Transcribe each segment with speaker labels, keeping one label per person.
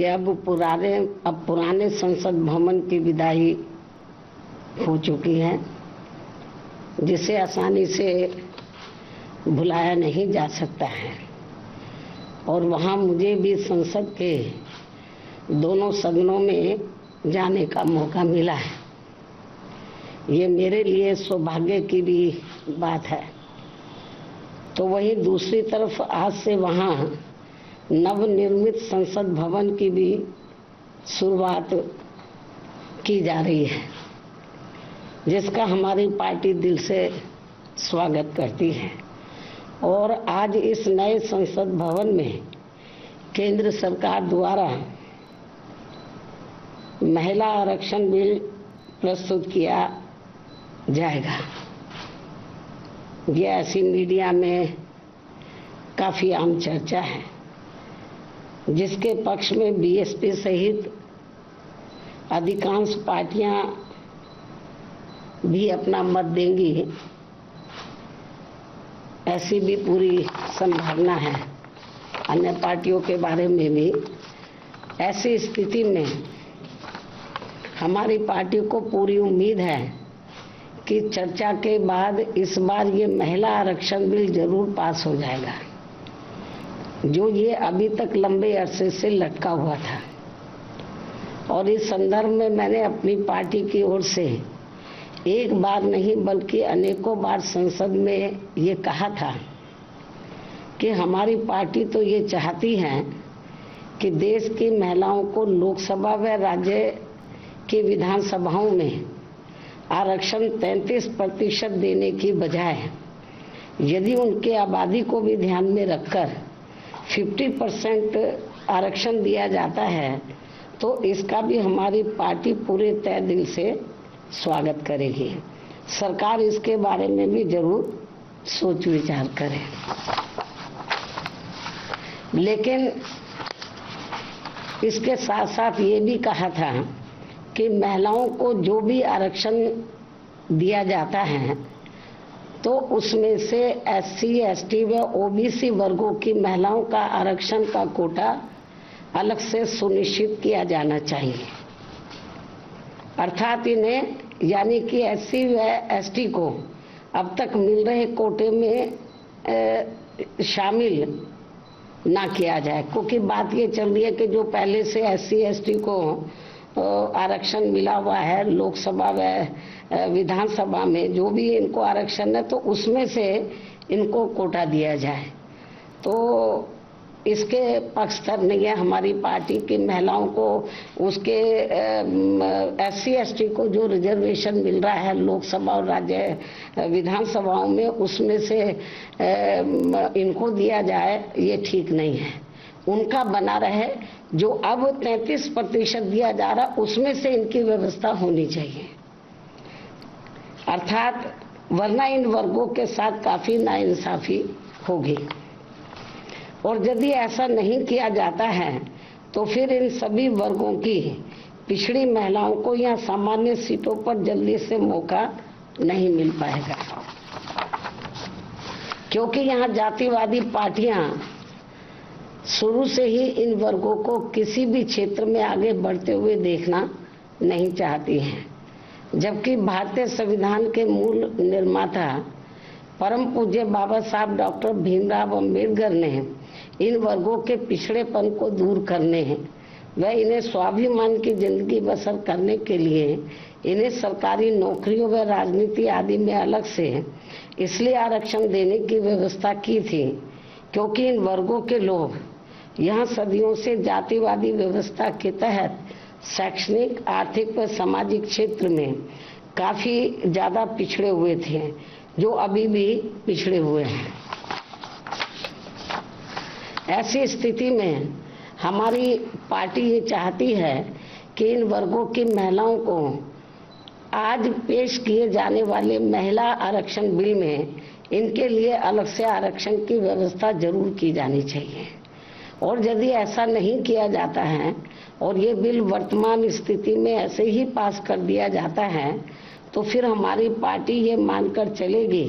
Speaker 1: कि अब पुराने संसद भवन की विदाई हो चुकी है, जिसे आसानी से भुलाया नहीं जा सकता है। और वहाँ मुझे भी संसद के दोनों सदनों में जाने का मौका मिला है। ये मेरे लिए सौभाग्य की भी बात है। तो वहीं दूसरी तरफ आज से वहाँ नवनिर्मित संसद भवन की भी शुरुआत की जा रही है, जिसका हमारी पार्टी दिल से स्वागत करती है। और आज इस नए संसद भवन में केंद्र सरकार द्वारा महिला आरक्षण बिल प्रस्तुत किया जाएगा। ये ऐसी मीडिया में काफ़ी आम चर्चा है, जिसके पक्ष में बीएसपी सहित अधिकांश पार्टियां भी अपना मत देंगी, ऐसी भी पूरी संभावना है। अन्य पार्टियों के बारे में भी ऐसी स्थिति में हमारी पार्टी को पूरी उम्मीद है कि चर्चा के बाद इस बार ये महिला आरक्षण बिल जरूर पास हो जाएगा, जो ये अभी तक लंबे अरसे से लटका हुआ था। और इस संदर्भ में मैंने अपनी पार्टी की ओर से एक बार नहीं बल्कि अनेकों बार संसद में ये कहा था कि हमारी पार्टी तो ये चाहती है कि देश की महिलाओं को लोकसभा व राज्य की विधानसभाओं में आरक्षण 33% देने की बजाय यदि उनके आबादी को भी ध्यान में रखकर 50% आरक्षण दिया जाता है तो इसका भी हमारी पार्टी पूरे तय दिल से स्वागत करेगी। सरकार इसके बारे में भी जरूर सोच विचार करे। लेकिन इसके साथ साथ ये भी कहा था कि महिलाओं को जो भी आरक्षण दिया जाता है तो उसमें से एससी, एसटी व ओबीसी वर्गों की महिलाओं का आरक्षण का कोटा अलग से सुनिश्चित किया जाना चाहिए। अर्थात इन्हें यानी कि एससी व एसटी को अब तक मिल रहे कोटे में शामिल ना किया जाए, क्योंकि बात ये चल रही है कि जो पहले से एससी एसटी को आरक्षण मिला हुआ है लोकसभा व विधानसभा में, जो भी इनको आरक्षण है तो उसमें से इनको कोटा दिया जाए। तो इसके पक्षधर नहीं है हमारी पार्टी की। महिलाओं को उसके एससी एसटी को जो रिजर्वेशन मिल रहा है लोकसभा और राज्य विधानसभाओं में, उसमें से इनको दिया जाए, ये ठीक नहीं है। उनका बना रहे, जो अब 33% दिया जा रहा उसमें से इनकी व्यवस्था होनी चाहिए। अर्थात वरना इन वर्गों के साथ काफी नाइंसाफी होगी। और यदि ऐसा नहीं किया जाता है तो फिर इन सभी वर्गों की पिछड़ी महिलाओं को या सामान्य सीटों पर जल्दी से मौका नहीं मिल पाएगा, क्योंकि यहाँ जातिवादी पार्टियां शुरू से ही इन वर्गों को किसी भी क्षेत्र में आगे बढ़ते हुए देखना नहीं चाहती हैं। जबकि भारतीय संविधान के मूल निर्माता परम पूज्य बाबा साहब डॉक्टर भीमराव अंबेडकर ने इन वर्गों के पिछड़ेपन को दूर करने व इन्हें स्वाभिमान की जिंदगी बसर करने के लिए इन्हें सरकारी नौकरियों व राजनीति आदि में अलग से इसलिए आरक्षण देने की व्यवस्था की थी, क्योंकि इन वर्गों के लोग यहाँ सदियों से जातिवादी व्यवस्था के तहत शैक्षणिक, आर्थिक व सामाजिक क्षेत्र में काफी ज्यादा पिछड़े हुए थे, जो अभी भी पिछड़े हुए हैं। ऐसी स्थिति में हमारी पार्टी ये चाहती है कि इन वर्गों की महिलाओं को आज पेश किए जाने वाले महिला आरक्षण बिल में इनके लिए अलग से आरक्षण की व्यवस्था जरूर की जानी चाहिए। और यदि ऐसा नहीं किया जाता है और ये बिल वर्तमान स्थिति में ऐसे ही पास कर दिया जाता है तो फिर हमारी पार्टी ये मानकर चलेगी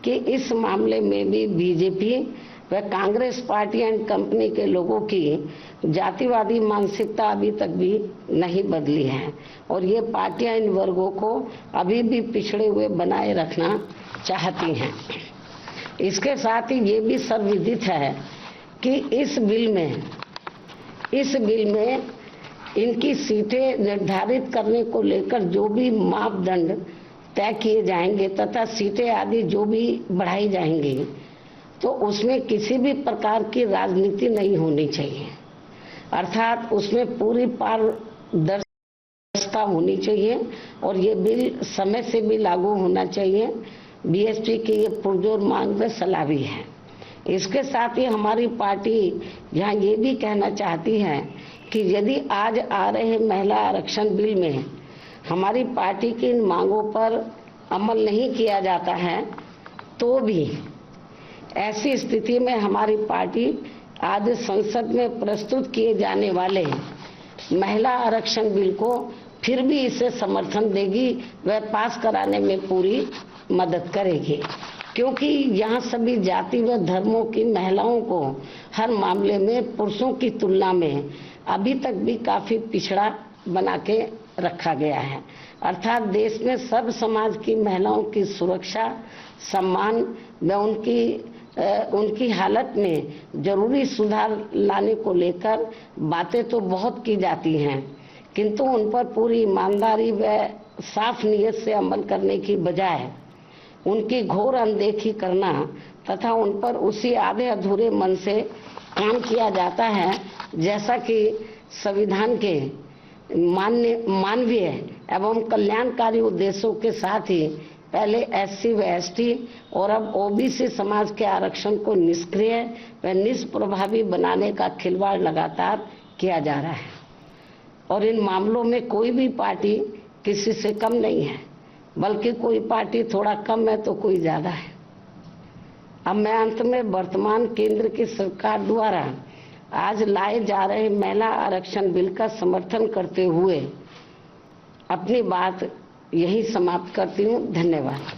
Speaker 1: कि इस मामले में भी बीजेपी वह कांग्रेस पार्टी एंड कंपनी के लोगों की जातिवादी मानसिकता अभी तक भी नहीं बदली है और ये पार्टियां इन वर्गों को अभी भी पिछड़े हुए बनाए रखना चाहती हैं। इसके साथ ही ये भी सर्वविदित है कि इस बिल में इनकी सीटें निर्धारित करने को लेकर जो भी मापदंड तय किए जाएंगे तथा सीटें आदि जो भी बढ़ाई जाएंगी तो उसमें किसी भी प्रकार की राजनीति नहीं होनी चाहिए, अर्थात उसमें पूरी पारदर्शिता होनी चाहिए और ये बिल समय से भी लागू होना चाहिए। बीएसपी की ये पुरजोर मांग व सलाह भी है। इसके साथ ही हमारी पार्टी यहाँ ये भी कहना चाहती है कि यदि आज आ रहे महिला आरक्षण बिल में हमारी पार्टी की इन मांगों पर अमल नहीं किया जाता है तो भी ऐसी स्थिति में हमारी पार्टी आज संसद में प्रस्तुत किए जाने वाले महिला आरक्षण बिल को फिर भी इसे समर्थन देगी व पास कराने में पूरी मदद करेगी, क्योंकि यहाँ सभी जाति व धर्मों की महिलाओं को हर मामले में पुरुषों की तुलना में अभी तक भी काफी पिछड़ा बना के रखा गया है। अर्थात देश में सब समाज की महिलाओं की सुरक्षा, सम्मान व उनकी हालत में जरूरी सुधार लाने को लेकर बातें तो बहुत की जाती हैं, किंतु उन पर पूरी ईमानदारी व साफ नीयत से अमल करने की बजाय उनकी घोर अनदेखी करना तथा उन पर उसी आधे अधूरे मन से काम किया जाता है जैसा कि संविधान के मानवीय एवं कल्याणकारी उद्देश्यों के साथ ही पहले एससी व एसटी और अब ओबीसी समाज के आरक्षण को निष्क्रिय व निष्प्रभावी बनाने का खिलवाड़ लगातार किया जा रहा है और इन मामलों में कोई भी पार्टी किसी से कम नहीं है, बल्कि कोई पार्टी थोड़ा कम है तो कोई ज्यादा है। अब मैं अंत में वर्तमान केंद्र की सरकार द्वारा आज लाए जा रहे महिला आरक्षण बिल का समर्थन करते हुए अपनी बात यही समाप्त करती हूँ। धन्यवाद।